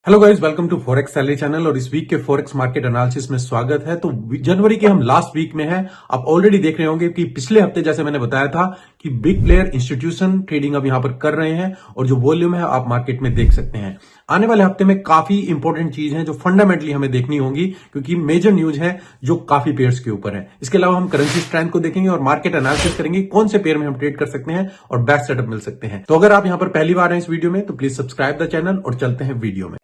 Hello guys, welcome to forex salary channel. और इस week के फॉरेक्स मार्केट एनालिसिस में स्वागत है। तो जनवरी के हम लास्ट वीक में हैं। आप ऑलरेडी देख रहे होंगे कि पिछले हफ्ते जैसे मैंने बताया था कि बिग प्लेयर इंस्टीट्यूशन ट्रेडिंग अब यहां पर कर रहे हैं और जो वॉल्यूम है आप मार्केट में देख सकते हैं। आने वाले हफ्ते में काफी इंपॉर्टेंट चीज है जो फंडामेंटली हमें देखनी होगी, क्योंकि मेजर न्यूज है जो काफी पेयर्स के ऊपर है। इसके अलावा हम करेंसी स्ट्रेंथ को देखेंगे और मार्केट एनालिसिस करेंगे कौन से पेयर में हम ट्रेड कर सकते हैं और बेस्ट सेटअप मिल सकते हैं। तो अगर आप यहां पर पहली बार हैं इस वीडियो में तो प्लीज सब्सक्राइब द चैनल और चलते हैं वीडियो में।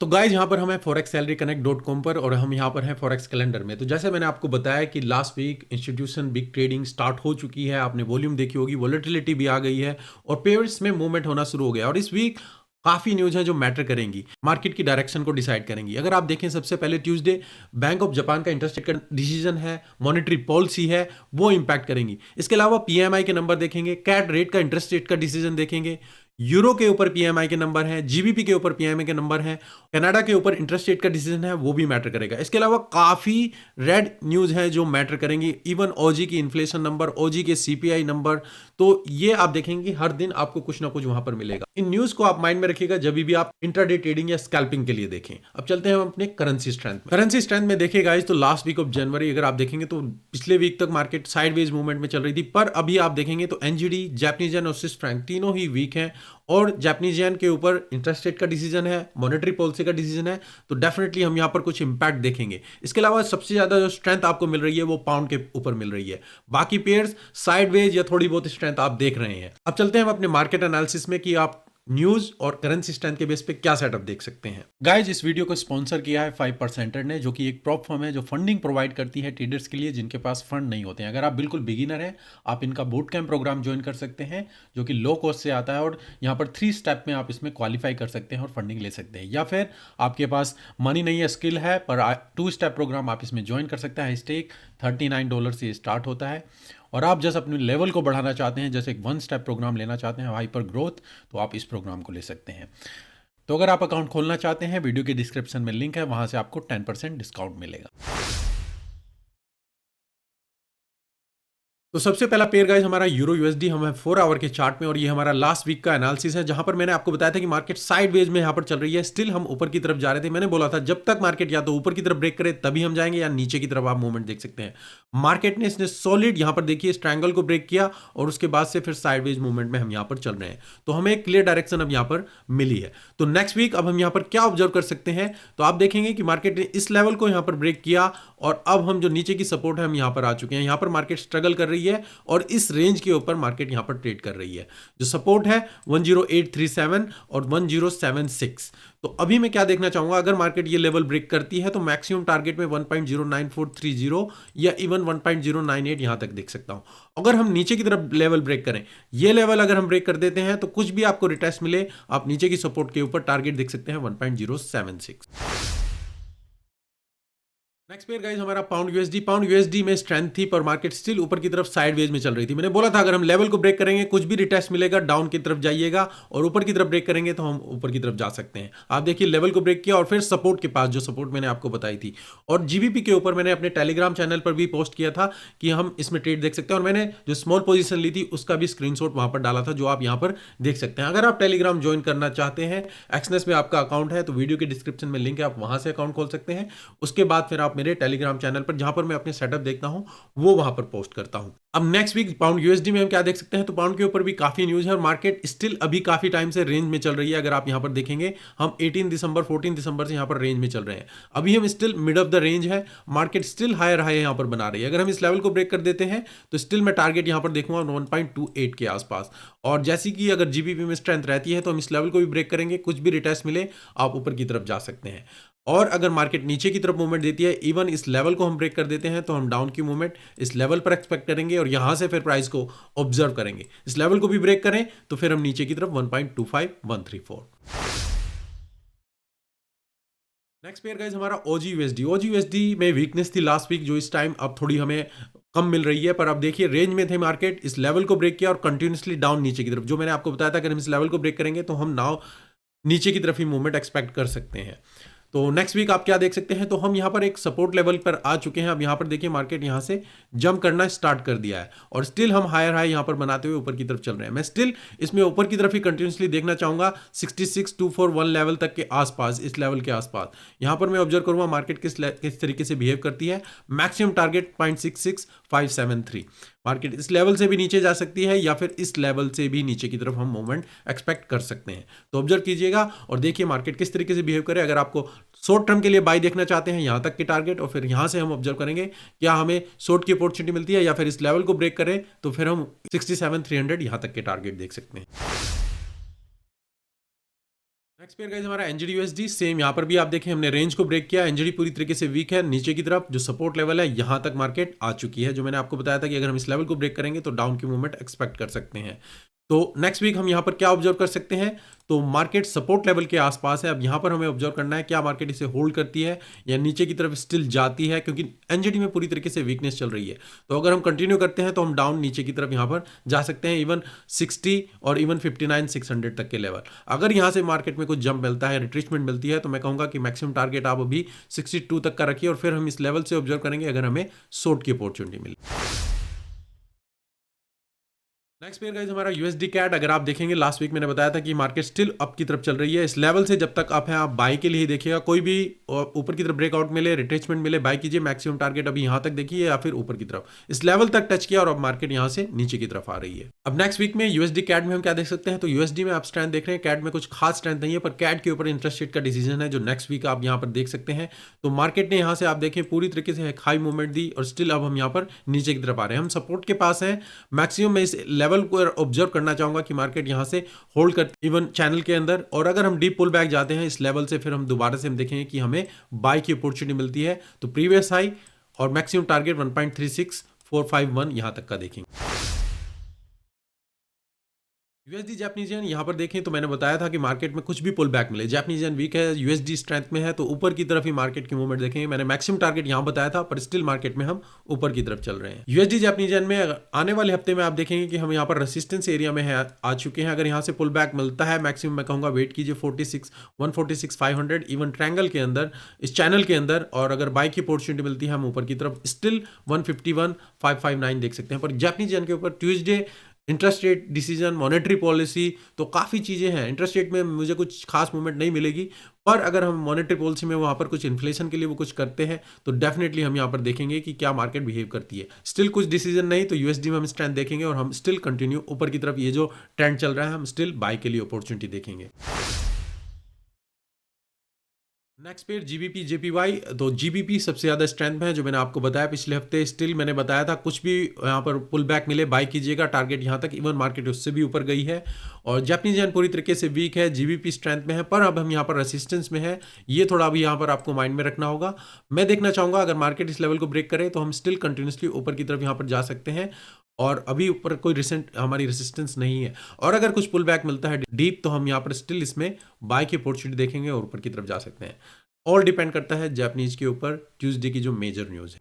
तो गाइज यहाँ पर हम हैं forex-salary-connect.com पर और हम यहाँ पर हैं फॉरेक्स कैलेंडर में। तो जैसे मैंने आपको बताया कि last week institution big trading start हो चुकी है, आपने वॉल्यूम देखी होगी, वॉलेटिलिटी भी आ गई है और पेयर्स में मूवमेंट होना शुरू हो गया। और इस वीक काफी न्यूज है जो मैटर करेंगी, मार्केट की डायरेक्शन को डिसाइड करेंगी। अगर आप देखें सबसे पहले ट्यूसडे बैंक ऑफ जापान का इंटरेस्ट रेट का डिसीजन है, मॉनेटरी पॉलिसी है, वो इंपैक्ट करेंगी। इसके अलावा पीएमआई के नंबर देखेंगे, कैट रेट का इंटरेस्ट रेट का डिसीजन देखेंगे, यूरो के ऊपर पीएमआई के नंबर हैं, जीबीपी के ऊपर पीएमआई के नंबर हैं, कनाडा के ऊपर इंटरेस्ट रेट का डिसीजन है, वो भी मैटर करेगा। इसके अलावा काफी रेड न्यूज है जो मैटर करेंगी, इवन ओजी की इन्फ्लेशन नंबर, ओजी के सीपीआई नंबर। तो ये आप देखेंगे हर दिन आपको कुछ ना कुछ वहां पर मिलेगा। इन न्यूज को आप माइंड में रखिएगा जब भी आप इंट्राडे ट्रेडिंग या स्कैल्पिंग के लिए देखें। अब चलते हैं हम अपने करेंसी स्ट्रेंथ में। करेंसी स्ट्रेंथ में देखिएगा तो लास्ट वीक ऑफ जनवरी अगर आप देखेंगे तो पिछले वीक तक मार्केट साइडवेज मूवमेंट में चल रही थी, पर अभी आप देखेंगे तो एनजीडी, जापानीज येन और स्विस फ्रैंक तीनों ही वीक हैं और जापानीज येन के ऊपर इंटरेस्ट रेट का डिसीजन है, मॉनेटरी पॉलिसी का डिसीजन है, तो डेफिनेटली हम यहां पर कुछ इंपैक्ट देखेंगे। इसके अलावा सबसे ज्यादा जो स्ट्रेंथ आपको मिल रही है वो पाउंड के ऊपर मिल रही है। बाकी पेयर्स साइडवेज या थोड़ी बहुत स्ट्रेंथ आप देख रहे हैं। अब चलते हैं हम अपने मार्केट एनालिसिस में कि आप न्यूज और करेंसी स्ट्रेंथ के बेस पे क्या सेटअप देख सकते हैं। गाइज, इस वीडियो को स्पॉन्सर किया है 5% ने, जो कि एक प्रॉप फर्म है जो फंडिंग प्रोवाइड करती है ट्रेडर्स के लिए जिनके पास फंड नहीं होते हैं। अगर आप बिल्कुल बिगिनर हैं, आप इनका बूट कैंप प्रोग्राम ज्वाइन कर सकते हैं जो कि लो कॉस्ट से आता है और यहाँ पर 3 स्टेप में आप इसमें क्वालिफाई कर सकते हैं और फंडिंग ले सकते हैं। या फिर आपके पास मनी नहीं है, स्किल है, पर 2 स्टेप प्रोग्राम आप इसमें ज्वाइन कर सकते हैं। स्टेक $39 से स्टार्ट होता है और आप जैसे अपने लेवल को बढ़ाना चाहते हैं, जैसे एक 1 स्टेप प्रोग्राम लेना चाहते हैं हाइपर ग्रोथ, तो आप इस प्रोग्राम को ले सकते हैं। तो अगर आप अकाउंट खोलना चाहते हैं, वीडियो के डिस्क्रिप्शन में लिंक है, वहां से आपको 10% डिस्काउंट मिलेगा। तो सबसे पहला पेयर गाइस हमारा यूरो यूएसडी, हम है 4 आवर के चार्ट में और ये हमारा लास्ट वीक का एनालिसिस है, जहां पर मैंने आपको बताया था कि मार्केट साइडवेज में यहां पर चल रही है। स्टिल हम ऊपर की तरफ जा रहे थे। मैंने बोला था जब तक मार्केट या तो ऊपर की तरफ ब्रेक करे तभी हम जाएंगे, या नीचे की तरफ आप मूवमेंट देख सकते हैं। मार्केट ने इसने सॉलिड यहां पर देखिए ट्रायंगल को ब्रेक किया और उसके बाद से फिर साइडवेज मूवमेंट में हम यहां पर चल रहे हैं। तो हमें एक क्लियर डायरेक्शन अब यहां पर मिली है। तो नेक्स्ट वीक अब हम यहां पर क्या ऑब्जर्व कर सकते हैं, तो आप देखेंगे कि मार्केट ने इस लेवल को यहां पर ब्रेक किया और अब हम जो नीचे की सपोर्ट है हम यहां पर आ चुके हैं। यहां पर मार्केट स्ट्रगल कर रही है और इस रेंज के ऊपर मार्केट यहां पर ट्रेड कर रही है। जो सपोर्ट है 10837 और 1076। तो अभी मैं क्या देखना चाहूंगा, अगर मार्केट ये लेवल ब्रेक करती है तो मैक्सिमम टारगेट में 1.09430 या इवन 1.098 यहां तक देख सकता हूं। अगर हम नीचे की तरफ लेवल ब्रेक करें, ये लेवल अगर हम ब्रेक कर देते हैं तो कुछ भी आपको रिटेस्ट मिले, आप नीचे की सपोर्ट के ऊपर टारगेट देख सकते हैं 1.076। नेक्स्ट पेयर गाइस हमारा पाउंड यूएसडी। पाउंड यूएसडी में स्ट्रेंथ थी पर मार्केट स्टिल ऊपर की तरफ साइडवेज में चल रही थी। मैंने बोला था अगर हम लेवल को ब्रेक करेंगे, कुछ भी रिटेस्ट मिलेगा, डाउन की तरफ जाइएगा और ऊपर की तरफ ब्रेक करेंगे तो हम ऊपर की तरफ जा सकते हैं। आप देखिए लेवल को ब्रेक किया और फिर सपोर्ट के पास, जो सपोर्ट मैंने आपको बताई थी। और जीबीपी के ऊपर मैंने अपने टेलीग्राम चैनल पर भी पोस्ट किया था कि हम इसमें ट्रेड देख सकते हैं और मैंने जो स्मॉल पोजीशन ली थी उसका भी स्क्रीनशॉट वहां पर डाला था, जो आप यहां पर देख सकते हैं। अगर आप टेलीग्राम ज्वाइन करना चाहते हैं, एक्सनेस में आपका अकाउंट है तो वीडियो के डिस्क्रिप्शन में लिंक है, आप वहां से अकाउंट खोल सकते हैं। उसके बाद फिर आप मेरे टेलीग्राम चैनल पर, जहां पर मैं अपने सेटअप देखता हूं, वो वहां पर पोस्ट करता हूं। अब नेक्स्ट वीक पाउंड यूएसडी में हम क्या देख सकते हैं, तो पाउंड के ऊपर भी काफी न्यूज है और मार्केट स्टिल अभी काफी टाइम से रेंज में चल रही है। अगर आप यहां पर देखेंगे, हम 18 दिसंबर 14 दिसंबर से यहां पर रेंज में चल रहे हैं। अभी हम still mid of the range है, मार्केट स्टिल हायर हाई यहां पर बना रही है। अगर हम इस लेवल को ब्रेक कर देते हैं तो स्टिल मैं टारगेट यहां पर देखूंगा 1.28 के आसपास। और जैसी कि अगर जीबीपी में स्ट्रेंथ रहती है तो हम इस लेवल को भी ब्रेक करेंगे, कुछ भी रिटेस्ट मिले आप ऊपर की तरफ जा सकते हैं। और अगर मार्केट नीचे की तरफ मूवमेंट देती है, इवन इस लेवल को हम ब्रेक कर देते हैं, तो हम डाउन की मूवमेंट इस लेवल पर एक्सपेक्ट करेंगे और यहां से फिर प्राइस को ऑब्जर्व करेंगे। इस लेवल को भी ब्रेक करें तो फिर हम नीचे की तरफ 1.25134। नेक्स्ट पेयर गाइस हमारा ओजी यूएसडी। ओजी यूएसडी में वीकनेस थी लास्ट वीक, जो इस टाइम अब थोड़ी हमें कम मिल रही है। पर अब देखिए रेंज में थे मार्केट, इस लेवल को ब्रेक किया और कंटिन्यूसली डाउन नीचे की तरफ। जो मैंने आपको बताया था, अगर हम इस लेवल को ब्रेक करेंगे तो हम नाउ नीचे की तरफ ही मूवमेंट एक्सपेक्ट कर सकते हैं। तो नेक्स्ट वीक आप क्या देख सकते हैं, तो हम यहाँ पर एक सपोर्ट लेवल पर आ चुके हैं। अब यहाँ पर देखिए मार्केट यहाँ से जंप करना स्टार्ट कर दिया है और स्टिल हम हायर हाई यहाँ पर बनाते हुए ऊपर की तरफ चल रहे हैं। मैं स्टिल इसमें ऊपर की तरफ ही कंटिन्यूसली देखना चाहूंगा 66,241 लेवल तक के आसपास, इस लेवल के आसपास यहाँ पर मैं ऑब्जर्व करूंगा मार्केट किस तरीके से बिहेव करती है। मैक्सिमम टारगेट 0.66573, मार्केट इस लेवल से भी नीचे जा सकती है या फिर इस लेवल से भी नीचे की तरफ हम मूवमेंट एक्सपेक्ट कर सकते हैं। तो ऑब्जर्व कीजिएगा और देखिए मार्केट किस तरीके से बिहेव करे। अगर आपको शॉर्ट टर्म के लिए बाय देखना चाहते हैं यहां तक के टारगेट, और फिर यहां से हम ऑब्जर्व करेंगे क्या हमें शॉर्ट की अपॉर्चुनिटी मिलती है या फिर इस लेवल को ब्रेक करें तो फिर हम 67,300 यहां तक के टारगेट देख सकते हैं। नेक्स्ट पेयर गाइस हमारा एनजीडी यूएसडी, सेम यहां पर भी आप देखें हमने रेंज को ब्रेक किया। एनजीडी पूरी तरीके से वीक है, नीचे की तरफ जो सपोर्ट लेवल है यहां तक मार्केट आ चुकी है। जो मैंने आपको बताया था कि अगर हम इस लेवल को ब्रेक करेंगे तो डाउन की मूवमेंट एक्सपेक्ट कर सकते हैं। तो नेक्स्ट वीक हम यहां पर क्या ऑब्जर्व कर सकते हैं, तो मार्केट सपोर्ट लेवल के आसपास है। अब यहां पर हमें ऑब्जर्व करना है क्या मार्केट इसे होल्ड करती है या नीचे की तरफ स्टिल जाती है, क्योंकि एनजीडी में पूरी तरीके से वीकनेस चल रही है। तो अगर हम कंटिन्यू करते हैं तो हम डाउन नीचे की तरफ यहां पर जा सकते हैं, इवन 60 और इवन 59,600 तक के लेवल। अगर यहां से मार्केट में कुछ जंप मिलता है, रिट्रेसमेंट मिलती है, तो मैं कहूंगा कि मैक्सिमम टारगेट आप अभी 62 तक का रखिए और फिर हम इस लेवल से ऑब्जर्व करेंगे अगर हमें शॉर्ट की अपॉर्चुनिटी मिली। नेक्स्ट पेयर गाइस हमारा यूएसडी कैट, अगर आप देखेंगे लास्ट वीक मैंने बताया था कि मार्केट स्टिल अप की तरफ चल रही है। इस लेवल से जब तक अप है आप बाय के लिए ही देखिएगा, कोई भी ऊपर की तरफ ब्रेकआउट मिले, रिट्रेसमेंट मिले, बाय कीजिए। मैक्सिमम टारगेट अभी यहां तक देखिए या फिर ऊपर की तरफ इस लेवल तक टच किया और अब मार्केट यहां से नीचे की तरफ आ रही है। अब नेक्स्ट वीक में यूएसडी कैट में हम क्या देख सकते हैं, तो यूएसडी में आप स्ट्रेंथ देख रहे हैं, कैट में कुछ खास स्ट्रेंथ नहीं है, पर कैट के ऊपर इंटरेस्ट रेट का डिसीजन है जो नेक्स्ट वीक आप यहां पर देख सकते हैं। तो मार्केट ने यहां से आप देखें पूरी तरीके से हाई मूवमेंट दी और स्टिल अब हम यहां पर नीचे की तरफ आ रहे हैं। हम सपोर्ट के पास हैं, मैक्सिमम में इस लेवल को ऑब्जर्व करना चाहूंगा कि मार्केट यहां से होल्ड कर इवन चैनल के अंदर, और अगर हम डीप पुल बैक जाते हैं इस लेवल से फिर हम दोबारा से हम देखेंगे कि हमें बाय की अपॉर्चुनिटी मिलती है। तो प्रीवियस हाई और मैक्सिमम टारगेट 1.36451 यहां तक का देखेंगे। यूएसडी जैपनीज येन यहां पर देखें तो मैंने बताया था कि मार्केट में कुछ भी पुल बैक मिले, जैपनीज येन वीक है, यूएसडी स्ट्रेंथ में है, तो ऊपर की तरफ ही मार्केट की मूवमेंट देखेंगे। मैंने मैक्सिमम टारगेट यहां बताया था पर स्टिल मार्केट में हम ऊपर की तरफ चल रहे हैं। यूएसडी जैपनीज येन में आने वाले हफ्ते में आप देखेंगे कि हम यहां पर रेसिस्टेंस एरिया में है आ चुके हैं। अगर यहां से पुल बैक मिलता है मैक्सिमम मैं कहूंगा वेट कीजिए 146,500 इवन ट्रायंगल के अंदर, इस चैनल के अंदर, और अगर बाय की अपॉर्चुनिटी मिलती है हम ऊपर की तरफ स्टिल 151,559 देख सकते हैं। पर जैपनीज येन के ऊपर Tuesday interest rate decision, monetary policy, तो काफ़ी चीज़ें हैं। इंटरेस्ट रेट में मुझे कुछ खास मूवमेंट नहीं मिलेगी, पर अगर हम मॉनेटरी पॉलिसी में वहाँ पर कुछ इन्फ्लेशन के लिए वो कुछ करते हैं तो डेफिनेटली हम यहाँ पर देखेंगे कि क्या मार्केट बिहेव करती है। स्टिल कुछ डिसीजन नहीं तो यूएसडी में हम स्ट्रेंथ देखेंगे और हम स्टिल कंटिन्यू ऊपर की तरफ, ये जो ट्रेंड चल रहा है हम स्टिल बाय के लिए अपॉर्चुनिटी देखेंगे। नेक्स्ट पेयर जीबीपी जेपीवाई, तो जीबीपी सबसे ज़्यादा स्ट्रेंथ में है जो मैंने आपको बताया पिछले हफ्ते। स्टिल मैंने बताया था कुछ भी यहाँ पर पुल बैक मिले बाय कीजिएगा, टारगेट यहाँ तक, इवन मार्केट उससे भी ऊपर गई है। और जापानीज येन पूरी तरीके से वीक है, जीबीपी स्ट्रेंथ में है, पर अब हम यहाँ पर रेसिस्टेंस में है, ये थोड़ा अभी यहाँ पर आपको माइंड में रखना होगा। मैं देखना चाहूँगा अगर मार्केट इस लेवल को ब्रेक करे तो हम स्टिल कंटिन्यूसली ऊपर की तरफ यहाँ पर जा सकते हैं, और अभी ऊपर कोई रिसेंट हमारी रेसिस्टेंस नहीं है। और अगर कुछ पुल बैक मिलता है डीप तो हम यहाँ पर स्टिल इसमें बाय की अपॉर्चुनिटी देखेंगे और ऊपर की तरफ जा सकते हैं। ऑल डिपेंड करता है जापानीज के ऊपर ट्यूसडे की जो मेजर न्यूज़ है।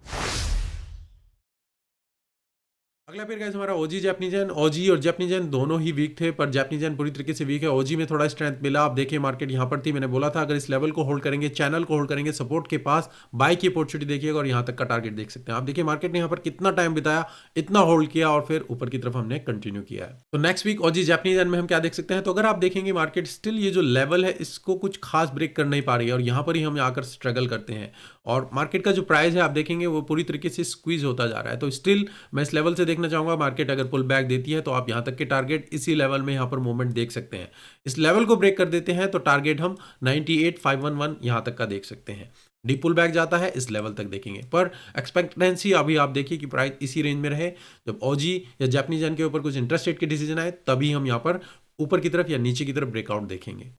अगला पेयर गाइस हमारा ओजी जापानीज येन, ओजी और जापानीज येन दोनों ही वीक थे, पर जापानीज येन पूरी तरीके से वीक है। ओजी में थोड़ा स्ट्रेंथ मिला, आप देखिए मार्केट यहाँ पर थी, मैंने बोला था अगर इस लेवल को होल्ड करेंगे, चैनल को होल्ड करेंगे, सपोर्ट के पास बाय की अपॉर्चुनिटी देखिएगा और यहाँ तक का टारगेट देख सकते हैं। आप देखिए मार्केट ने यहाँ पर कितना टाइम बिताया, इतना होल्ड किया और फिर ऊपर की तरफ हमने कंटिन्यू किया है। तो नेक्स्ट वीक ओजी जापानीज येन में हम क्या देख सकते हैं, तो अगर आप देखेंगे मार्केट स्टिल ये जो लेवल है इसको कुछ खास ब्रेक कर नहीं पा रही है और यहाँ पर ही हम आकर स्ट्रगल करते हैं, और मार्केट का जो प्राइस है आप देखेंगे वो पूरी तरीके से स्क्वीज होता जा रहा है। तो स्टिल मैं इस लेवल से देखना चाहूंगा, मार्केट अगर पुल बैक देती है तो आप यहां तक के टारगेट इसी लेवल में यहां पर मूवमेंट देख सकते हैं। इस लेवल को ब्रेक कर देते हैं तो टारगेट हम 98,511 यहां तक का देख सकते हैं। डी पुल बैक जाता है इस लेवल तक देखेंगे, पर एक्सपेक्टेंसी अभी आप देखिए कि प्राइस इसी रेंज में रहे। जब ओजी या जापानीज येन के ऊपर कुछ इंटरेस्ट रेट के डिसीजन आए तभी हम यहाँ पर ऊपर की तरफ या नीचे की तरफ ब्रेकआउट देखेंगे।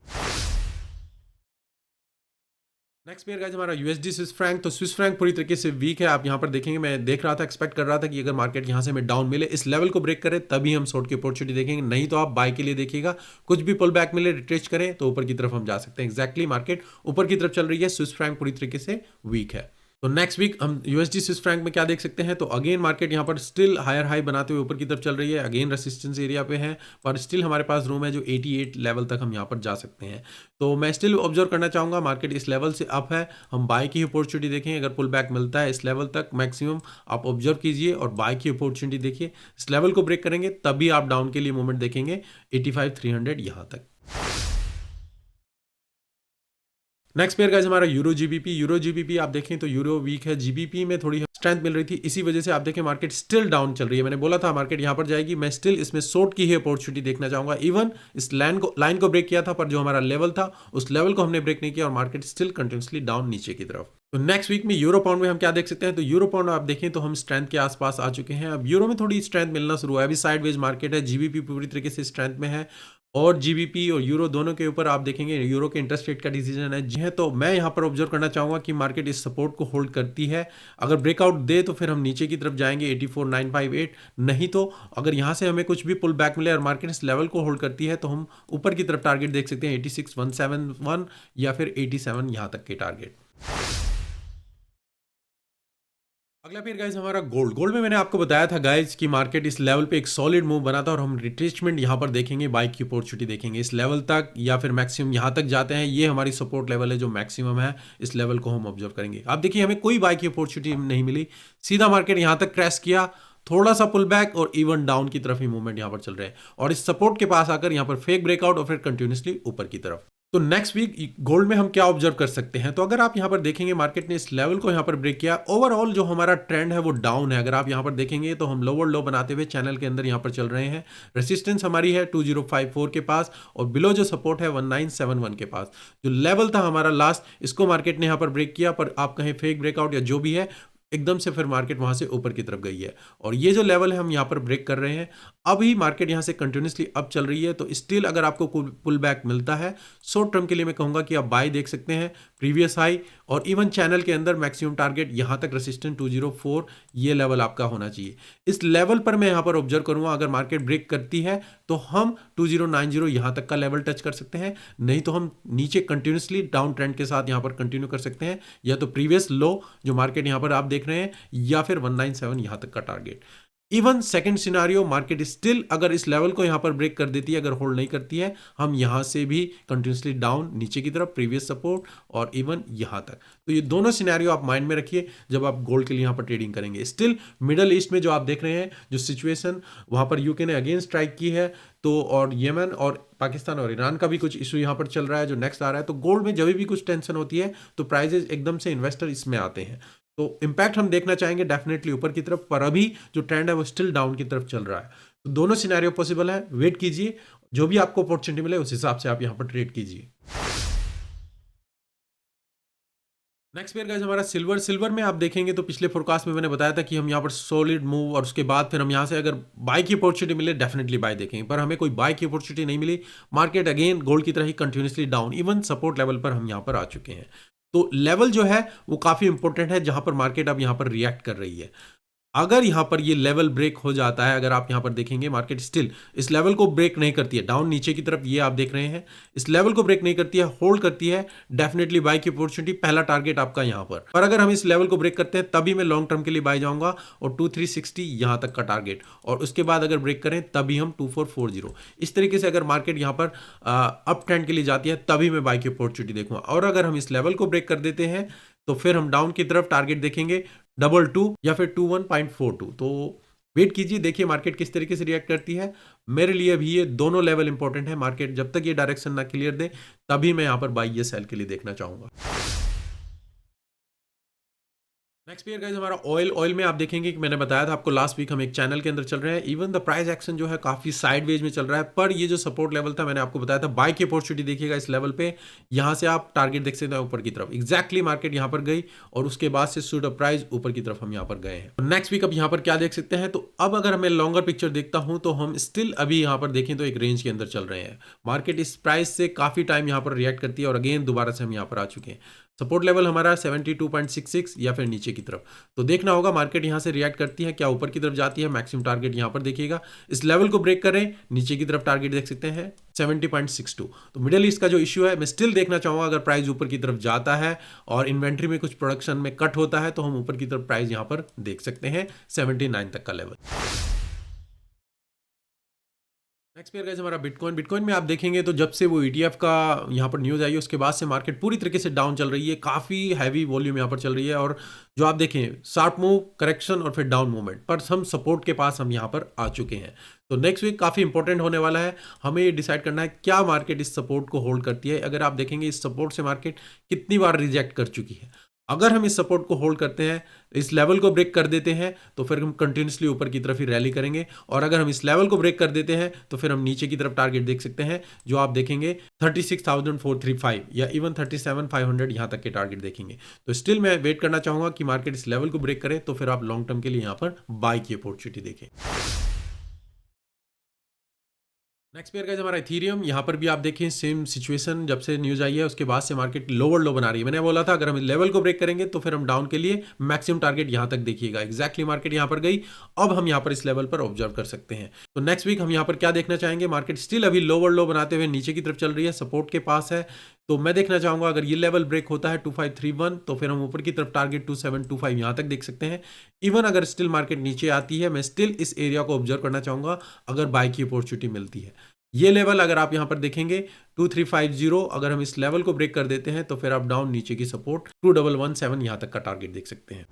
नेक्स्ट पेयर गाइस हमारा यूएसडी स्विस फ्रैंक, तो स्विस फ्रैंक पूरी तरीके से वीक है। आप यहाँ पर देखेंगे मैं देख रहा था, एक्सपेक्ट कर रहा था कि अगर मार्केट यहाँ से हमें डाउन मिले, इस लेवल को ब्रेक करे तभी हम शॉर्ट की अपॉर्चुनिटी देखेंगे, नहीं तो आप बाय के लिए देखिएगा। कुछ भी पुल बैक मिले, रिट्रेस करें तो ऊपर की तरफ हम जा सकते हैं। एक्जैक्टली मार्केट ऊपर की तरफ चल रही है, स्विस फ्रैंक पूरी तरीके से वीक है। तो नेक्स्ट वीक हम यूएसडी स्विस फ्रैंक में क्या देख सकते हैं, तो अगेन मार्केट यहाँ पर स्टिल हायर हाई बनाते हुए ऊपर की तरफ चल रही है, अगेन रेसिस्टेंस एरिया पे है, पर स्टिल हमारे पास रूम है जो 88 लेवल तक हम यहाँ पर जा सकते हैं। तो मैं स्टिल ऑब्जर्व करना चाहूँगा मार्केट इस लेवल से अप है, हम बाय की अपॉर्चुनिटी देखें, अगर पुल बैक मिलता है इस लेवल तक मैक्सिमम आप ऑब्जर्व कीजिए और बाय की अपॉर्चुनिटी देखिए, इस लेवल को ब्रेक करेंगे तभी आप डाउन के लिए मूवमेंट देखेंगे 85,300 यहाँ तक। नेक्स्ट पेयर गाइस हमारा यूरो जीबीपी आप देखें तो यूरो वीक है, जीबीपी में थोड़ी स्ट्रेंथ मिल रही थी, इसी वजह से आप देखें मार्केट स्टिल डाउन चल रही है। मैंने बोला था मार्केट यहां पर जाएगी, मैं स्टिल इसमें शॉर्ट की ही अपॉर्चुनिटी देखना चाहूंगा। इवन इस लाइन को ब्रेक किया था, पर जो हमारा लेवल था उस लेवल को हमने ब्रेक नहीं किया और मार्केट स्टिल कंटिन्यूसली डाउन नीचे की तरफ। तो नेक्स्ट वीक में यूरो पाउंड में हम क्या देख सकते हैं, तो यूरो पाउंड आप देखें तो हम स्ट्रेंथ के आसपास आ चुके हैं, अब यूरो में थोड़ी स्ट्रेंथ मिलना शुरू है, अभी साइडवेज मार्केट है, जीबीपी पूरी तरीके से स्ट्रेंथ में है और जीबीपी और यूरो दोनों के ऊपर आप देखेंगे यूरो के इंटरेस्ट रेट का डिसीजन है जी है। तो मैं यहाँ पर ऑब्जर्व करना चाहूँगा कि मार्केट इस सपोर्ट को होल्ड करती है, अगर ब्रेकआउट दे तो फिर हम नीचे की तरफ जाएंगे 84,958, नहीं तो अगर यहाँ से हमें कुछ भी पुल बैक मिले और मार्केट इस लेवल को होल्ड करती है तो हम ऊपर की तरफ टारगेट देख सकते हैं 86,171 या फिर 87 यहाँ तक के टारगेट। अगला फिर गाइज हमारा गोल्ड में मैंने आपको बताया था गाइज कि मार्केट इस लेवल पे एक सॉलिड मूव बना था और हम रिट्रेसमेंट यहाँ पर देखेंगे, बाई की अपॉर्चुनिटी देखेंगे इस लेवल तक या फिर मैक्सिमम यहाँ तक जाते हैं, ये हमारी सपोर्ट लेवल है जो मैक्सिमम है, इस लेवल को हम ऑब्जर्व करेंगे। आप देखिए हमें कोई बाई की अपॉर्चुनिटी नहीं मिली, सीधा मार्केट यहाँ तक क्रैश किया, थोड़ा सा पुल बैक और इवन डाउन की तरफ ही मूवमेंट यहाँ पर चल रहे हैं और इस सपोर्ट के पास आकर यहाँ पर फेक ब्रेकआउट और फिर कंटिन्यूसली ऊपर की तरफ। तो नेक्स्ट वीक गोल्ड में हम क्या ऑब्जर्व कर सकते हैं, तो अगर आप यहां पर देखेंगे मार्केट ने इस लेवल को यहां पर ब्रेक किया, ओवरऑल जो हमारा ट्रेंड है वो डाउन है। अगर आप यहां पर देखेंगे तो हम लोअर लो बनाते हुए चैनल के अंदर यहां पर चल रहे हैं, रेसिस्टेंस हमारी है 2054 के पास और बिलो जो सपोर्ट है 1971 के पास। जो लेवल था हमारा लास्ट, इसको मार्केट ने यहां पर ब्रेक किया, पर आप कहें फेक ब्रेकआउट या जो भी है, एकदम से फिर मार्केट वहां से ऊपर की तरफ गई है और ये जो लेवल है हम यहां पर ब्रेक कर रहे हैं। अभी मार्केट यहां से कंटिन्यूसली अप चल रही है, तो स्टिल अगर आपको पुल बैक मिलता है शॉर्ट टर्म के लिए मैं कहूंगा कि आप बाय देख सकते हैं, प्रीवियस हाई और इवन चैनल के अंदर मैक्सिमम टारगेट यहां तक रेसिस्टेंस 204 ये लेवल आपका होना चाहिए। इस लेवल पर मैं यहां पर ऑब्जर्व करूंगा, अगर मार्केट ब्रेक करती है तो हम 2090 यहां तक का लेवल टच कर सकते हैं, नहीं तो हम नीचे कंटिन्यूसली डाउन ट्रेंड के साथ यहां पर कंटिन्यू कर सकते हैं, या तो प्रीवियस लो जो मार्केट यहां पर आप देख रहे हैं या फिर 197 यहां तक का target. Even second scenario market still अगर इस लेवल को यहां पर ब्रेक कर देती है, अगर होल्ड नहीं करती है, हम यहां से भी कंटिन्यूसली डाउन नीचे की तरफ प्रीवियस सपोर्ट और इवन यहां तक। तो ये दोनों सिनेरियो आप माइंड में रखिए जब आप गोल्ड के लिए यहां पर ट्रेडिंग करेंगे। स्टिल मिडल ईस्ट में जो आप देख रहे हैं जो सिचुएशन, वहां पर यूके ने अगेन स्ट्राइक की है, तो और यमन और पाकिस्तान और ईरान का भी कुछ इशू यहां पर चल रहा है जो नेक्स्ट आ रहा है। तो गोल्ड में जब भी कुछ टेंशन होती है तो प्राइजेस एकदम से इन्वेस्टर इसमें आते हैं, तो इंपैक्ट हम देखना चाहेंगे डेफिनेटली ऊपर की तरफ, पर अभी जो ट्रेंड है वो स्टिल डाउन की तरफ चल रहा है। तो दोनों सिनेरियो पॉसिबल है, वेट कीजिए, जो भी आपको अपॉर्चुनिटी मिले उस हिसाब से आप यहां पर ट्रेड कीजिए। नेक्स्ट पेयर गाइस हमारा सिल्वर में आप देखेंगे तो पिछले फोरकास्ट में मैंने बताया था कि हम यहाँ पर सॉलिड मूव और उसके बाद फिर हम यहाँ से अगर बाय की अपॉर्चुनिटी मिले डेफिनेटली बाय देखेंगे, पर हमें कोई बाय की अपॉर्चुनिटी नहीं मिली, मार्केट अगेन गोल्ड की तरह ही continuously down, even support level पर हम यहाँ पर आ चुके हैं। तो लेवल जो है वो काफी इंपॉर्टेंट है जहां पर मार्केट अब यहाँ पर रिएक्ट कर रही है। अगर यहां पर ये लेवल ब्रेक हो जाता है, अगर आप यहां पर देखेंगे मार्केट स्टिल इस लेवल को ब्रेक नहीं करती है, डाउन नीचे की तरफ ये आप देख रहे हैं, इस लेवल को ब्रेक नहीं करती है, होल्ड करती है, डेफिनेटली बाय की अपॉर्चुनिटी पहला टारगेट आपका यहां पर अगर हम इस लेवल को ब्रेक करते हैं तभी मैं लॉन्ग टर्म के लिए बाय जाऊंगा और 2360 यहां तक का टारगेट, और उसके बाद अगर ब्रेक करें तभी हम 2440। इस तरीके से अगर मार्केट यहां पर अप ट्रेंड के लिए जाती है तभी मैं बाय की अपॉर्चुनिटी देखूंगा, और अगर हम इस लेवल को ब्रेक कर देते हैं तो फिर हम डाउन की तरफ टारगेट देखेंगे 22 या फिर 21.42। तो वेट कीजिए, देखिए मार्केट किस तरीके से रिएक्ट करती है। मेरे लिए भी ये दोनों लेवल इंपॉर्टेंट है, मार्केट जब तक ये डायरेक्शन ना क्लियर दे तभी मैं यहां पर बाई या सेल के लिए देखना चाहूंगा। नेक्स्ट पेयर गाइस हमारा ऑयल में आप देखेंगे कि मैंने बताया था आपको लास्ट वीक हम एक चैनल के अंदर चल रहे हैं, इवन द प्राइस एक्शन जो है काफी साइडवेज में चल रहा है, पर ये जो सपोर्ट लेवल था मैंने आपको बताया था बाय की अपॉर्चुनिटी देखिएगा इस लेवल पे, यहां से आप टारगेट देख सकते हैं ऊपर की तरफ, एग्जैक्टली मार्केट यहां पर गई और उसके बाद से सूट अप प्राइस ऊपर की तरफ हम यहां पर गए हैं। नेक्स्ट वीक अब यहां पर क्या देख सकते हैं, तो अब अगर मैं लॉन्गर पिक्चर देखता हूं तो हम स्टिल अभी यहां पर देखें तो एक रेंज के अंदर चल रहे हैं, मार्केट इस प्राइस से काफी टाइम यहां पर रिएक्ट करती है और अगेन दोबारा से हम यहां पर आ चुके हैं। सपोर्ट लेवल हमारा 72.66 या फिर नीचे की तरफ। तो देखना होगा मार्केट यहाँ से रिएक्ट करती है, क्या ऊपर की तरफ जाती है। मैक्सिमम टारगेट यहाँ पर देखिएगा, इस लेवल को ब्रेक करें, नीचे की तरफ टारगेट देख सकते हैं 70.62। तो मिडिल ईस्ट का जो इश्यू है, मैं स्टिल देखना चाहूंगा अगर प्राइस ऊपर की तरफ जाता है और इन्वेंट्री में कुछ प्रोडक्शन में कट होता है तो हम ऊपर की तरफ प्राइस यहाँ पर देख सकते हैं 79 तक का लेवल। नेक्स्ट पेयर गाइस हमारा बिटकॉइन में आप देखेंगे तो जब से वो ETF का यहाँ पर न्यूज़ आई है उसके बाद से मार्केट पूरी तरीके से डाउन चल रही है, काफ़ी हैवी वॉल्यूम यहाँ पर चल रही है। और जो आप देखें शार्प मूव, करेक्शन और फिर डाउन मूवमेंट पर हम सपोर्ट के पास हम यहाँ पर आ चुके हैं। तो नेक्स्ट वीक काफ़ी इंपॉर्टेंट होने वाला है, हमें ये डिसाइड करना है क्या मार्केट इस सपोर्ट को होल्ड करती है। अगर आप देखेंगे इस सपोर्ट से मार्केट कितनी बार रिजेक्ट कर चुकी है, अगर हम इस सपोर्ट को होल्ड करते हैं, इस लेवल को ब्रेक कर देते हैं तो फिर हम कंटिन्यूसली ऊपर की तरफ ही रैली करेंगे। और अगर हम इस लेवल को ब्रेक कर देते हैं तो फिर हम नीचे की तरफ टारगेट देख सकते हैं, जो आप देखेंगे 36,435 या इवन 37,500 यहां तक के टारगेट देखेंगे। तो स्टिल मैं वेट करना चाहूंगा कि मार्केट इस लेवल को ब्रेक करे तो फिर आप लॉन्ग टर्म के लिए यहां पर बाय की अपॉर्चुनिटी देखें। नेक्स्ट पेयर गाइस हमारा इथीरियम, यहाँ पर भी आप देखें सेम सिचुएशन, जब से न्यूज़ आई है उसके बाद से मार्केट लोअर लो बना रही है। मैंने बोला था अगर हम लेवल को ब्रेक करेंगे तो फिर हम डाउन के लिए मैक्सिमम टारगेट यहाँ तक देखिएगा। एग्जैक्टली मार्केट यहाँ पर गई, अब हम यहाँ पर इस लेवल पर ऑब्जर्व कर सकते हैं। तो नेक्स्ट वीक हम यहाँ पर क्या देखना चाहेंगे, मार्केट स्टिल अभी लोअर लो बनाते हुए नीचे की तरफ चल रही है, सपोर्ट के पास है। तो मैं देखना चाहूंगा अगर ये लेवल ब्रेक होता है 2531 तो फिर हम ऊपर की तरफ टारगेट 2725 यहां तक देख सकते हैं। इवन अगर स्टिल मार्केट नीचे आती है, मैं स्टिल इस एरिया को ऑब्जर्व करना चाहूंगा अगर बाय की अपॉर्चुनिटी मिलती है। ये लेवल अगर आप यहां पर देखेंगे 2350, अगर हम इस लेवल को ब्रेक कर देते हैं तो फिर आप डाउन नीचे की सपोर्ट 2117 यहां तक का टारगेट देख सकते हैं।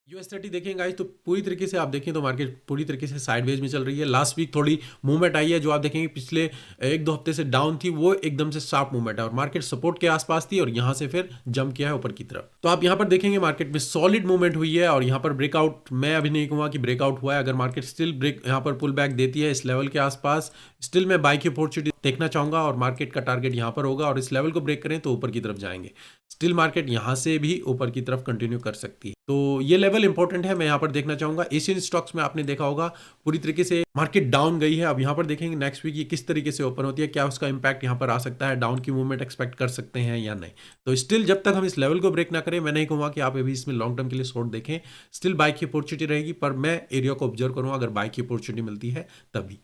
US30 देखेंगे गाइस तो पूरी तरीके से आप देखें तो मार्केट पूरी तरीके से साइडवेज में चल रही है। लास्ट वीक थोड़ी मूवमेंट आई है, जो आप देखेंगे पिछले एक दो हफ्ते से डाउन थी, वो एकदम से शार्प मूवमेंट है और मार्केट सपोर्ट के आसपास थी और यहां से फिर जंप किया है ऊपर की तरफ। तो आप यहां पर देखेंगे मार्केट में सॉलिड मूवमेंट हुई है और यहां पर ब्रेकआउट मैं अभी नहीं कहूंगा कि ब्रेकआउट हुआ है। अगर मार्केट स्टिल ब्रेक यहां पर पुल बैक देती है इस लेवल के आसपास, स्टिल मैं बाय की अपॉर्चुनिटी देखना चाहूंगा और मार्केट का टारगेट यहां पर होगा और इस लेवल को ब्रेक करें तो ऊपर की तरफ जाएंगे। स्टिल मार्केट यहां से भी ऊपर की तरफ कंटिन्यू कर सकती है, तो ये लेवल इंपॉर्टेंट है, मैं यहां पर देखना चाहूंगा। एशियन स्टॉक्स में आपने देखा होगा पूरी तरीके से मार्केट डाउन गई है, अब यहां पर देखेंगे नेक्स्ट वीक ये किस तरीके से ओपन होती है, क्या उसका इंपैक्ट यहां पर आ सकता है, डाउन की मूवमेंट एक्सपेक्ट कर सकते हैं या नहीं। तो स्टिल जब तक हम इस लेवल को ब्रेक ना करें, मैं नहीं कहूंगा कि आप अभी इसमें लॉन्ग टर्म के लिए शॉर्ट देखें। स्टिल बाय की अपॉर्चुनिटी रहेगी, पर मैं एरिया को ऑब्जर्व करूंगा अगर बाय की अपॉर्चुनिटी मिलती है तभी।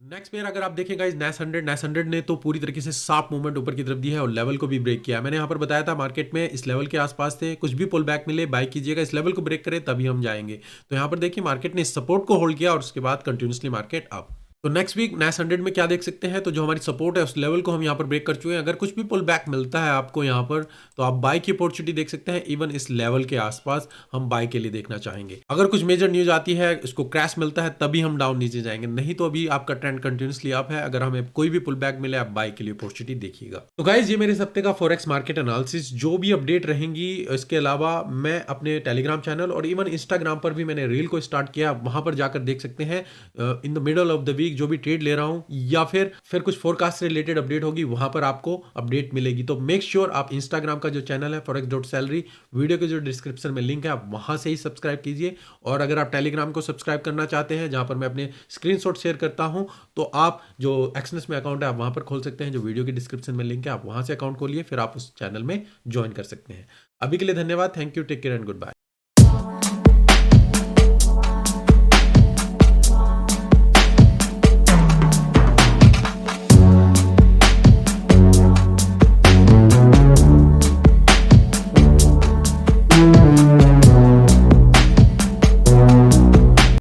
नेक्स्ट पेयर अगर आप देखें गाइस NAS 100 ने तो पूरी तरीके से शार्प मूवमेंट ऊपर की तरफ दी है और लेवल को भी ब्रेक किया। मैंने यहाँ पर बताया था मार्केट में इस लेवल के आसपास थे, कुछ भी पुल बैक मिले बाय कीजिएगा, इस लेवल को ब्रेक करे तभी हम जाएंगे। तो यहाँ पर देखिए मार्केट ने इस सपोर्ट को होल्ड किया और उसके बाद कंटिन्यूसली मार्केट अप। तो नेक्स्ट वीक NAS 100 में क्या देख सकते हैं, तो जो हमारी सपोर्ट है उस लेवल को हम यहाँ पर ब्रेक कर चुके हैं। अगर कुछ भी पुल बैक मिलता है आपको यहाँ पर तो आप बाय की अपॉर्चुनिटी देख सकते हैं, इवन इस लेवल के आसपास हम बाय के लिए देखना चाहेंगे। अगर कुछ मेजर न्यूज आती है, इसको क्रैश मिलता है तभी हम डाउन नीचे जाएंगे, नहीं तो अभी आपका ट्रेंड कंटिन्यूसली अप है। अगर हमें कोई भी पुल बैक मिले आप बाय के लिए अपॉर्चुनिटी देखिएगा। तो गाइज ये मेरे इस हफ्ते का फॉरेक्स मार्केट एनालिसिस, जो भी अपडेट रहेंगी इसके अलावा मैं अपने टेलीग्राम चैनल और इवन इंस्टाग्राम पर भी मैंने रील को स्टार्ट किया, वहां पर जाकर देख सकते हैं in the middle of the week जो भी ट्रेड ले रहा हूं या फिर कुछ फोरकास्ट से रिलेटेड अपडेट होगी, वहां पर आपको अपडेट मिलेगी। तो मेक श्योर आप इंस्टाग्राम का जो चैनल है forex.salary, वीडियो के जो डिस्क्रिप्शन में लिंक है आप वहां से ही सब्सक्राइब कीजिए। और अगर आप टेलीग्राम को सब्सक्राइब करना चाहते हैं जहां पर मैं अपने स्क्रीनशॉट शेयर करता हूं, तो आप जो एक्सनेस में अकाउंट है आप वहां पर खोल सकते हैं, जो वीडियो के डिस्क्रिप्शन में लिंक है आप वहां से अकाउंट खोलिए, फिर आप उस चैनल में ज्वाइन कर सकते हैं। अभी के लिए धन्यवाद, thank you, take care and good bye.